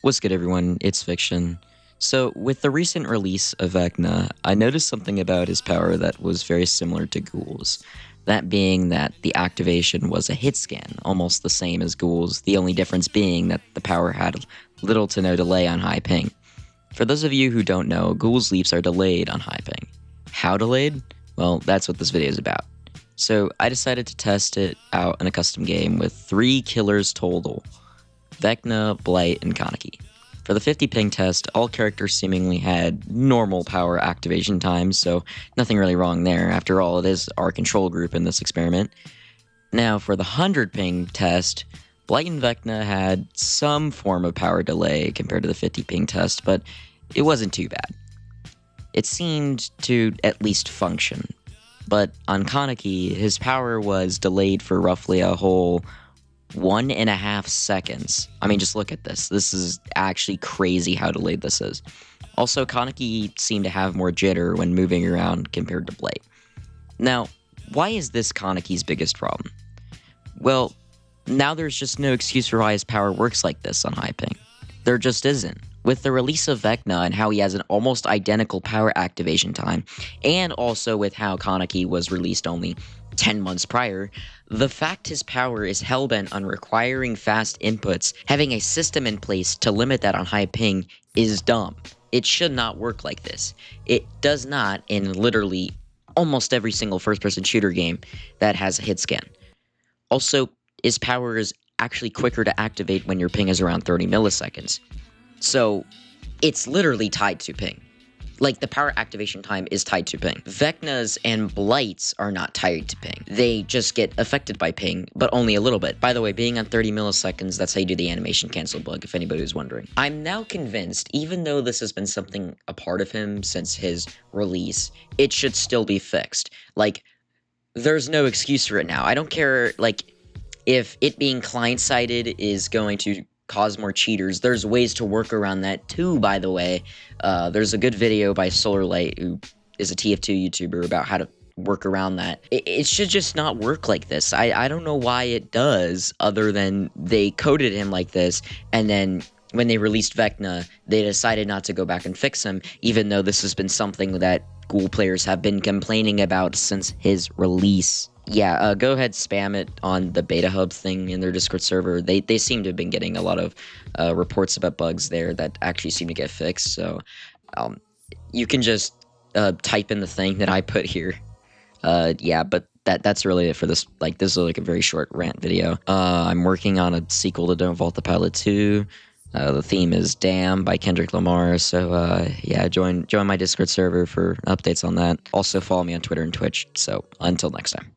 What's good, everyone? It's Fiction. So, with the recent release of Vecna, I noticed something about his power that was very similar to Ghoul's. That being that the activation was a hit scan, almost the same as Ghoul's, the only difference being that the power had little to no delay on high ping. For those of you who don't know, Ghoul's leaps are delayed on high ping. How delayed? Well, that's what this video is about. So, I decided to test it out in a custom game with 3 killers total: Vecna, Blight, and Kaneki. For the 50 ping test, all characters seemingly had normal power activation times, so nothing really wrong there. After all, it is our control group in this experiment. Now, for the 100 ping test, Blight and Vecna had some form of power delay compared to the 50 ping test, but it wasn't too bad. It seemed to at least function. But on Kaneki, his power was delayed for roughly a whole 1.5 seconds. I mean, just look at this. This is actually crazy how delayed this is. Also, Kaneki seemed to have more jitter when moving around compared to Blight. Now, why is this Kaneki's biggest problem? Well, now there's just no excuse for why his power works like this on high ping. There just isn't. With the release of Vecna and how he has an almost identical power activation time, and also with how Kaneki was released only 10 months prior, the fact his power is hellbent on requiring fast inputs, having a system in place to limit that on high ping, is dumb. It should not work like this. It does not in literally almost every single first-person shooter game that has a hit scan. Also, his power is actually quicker to activate when your ping is around 30 milliseconds. So, it's literally tied to ping. Like, the power activation time is tied to ping. Vecna's and Blight's are not tied to ping. They just get affected by ping, but only a little bit. By the way, being on 30 milliseconds, that's how you do the animation cancel bug, if anybody was wondering. I'm now convinced, even though this has been something a part of him since his release, it should still be fixed. Like, there's no excuse for it now. I don't care, like, if it being client-sided is going to cause more cheaters. There's ways to work around that too, by the way. There's a good video by Solarlight, who is a TF2 YouTuber, about how to work around that. It should just not work like this. I don't know why it does, other than they coded him like this, and then when they released Vecna, they decided not to go back and fix him, even though this has been something that Ghoul players have been complaining about since his release. Yeah, go ahead, spam it on the beta hub thing in their Discord server. They seem to have been getting a lot of reports about bugs there that actually seem to get fixed. So you can just type in the thing that I put here. Yeah, but that's really it for this. Like, this is like a very short rant video. I'm working on a sequel to Don't Vault the Pilot 2. The theme is Damn by Kendrick Lamar. So yeah, join my Discord server for updates on that. Also follow me on Twitter and Twitch. So until next time.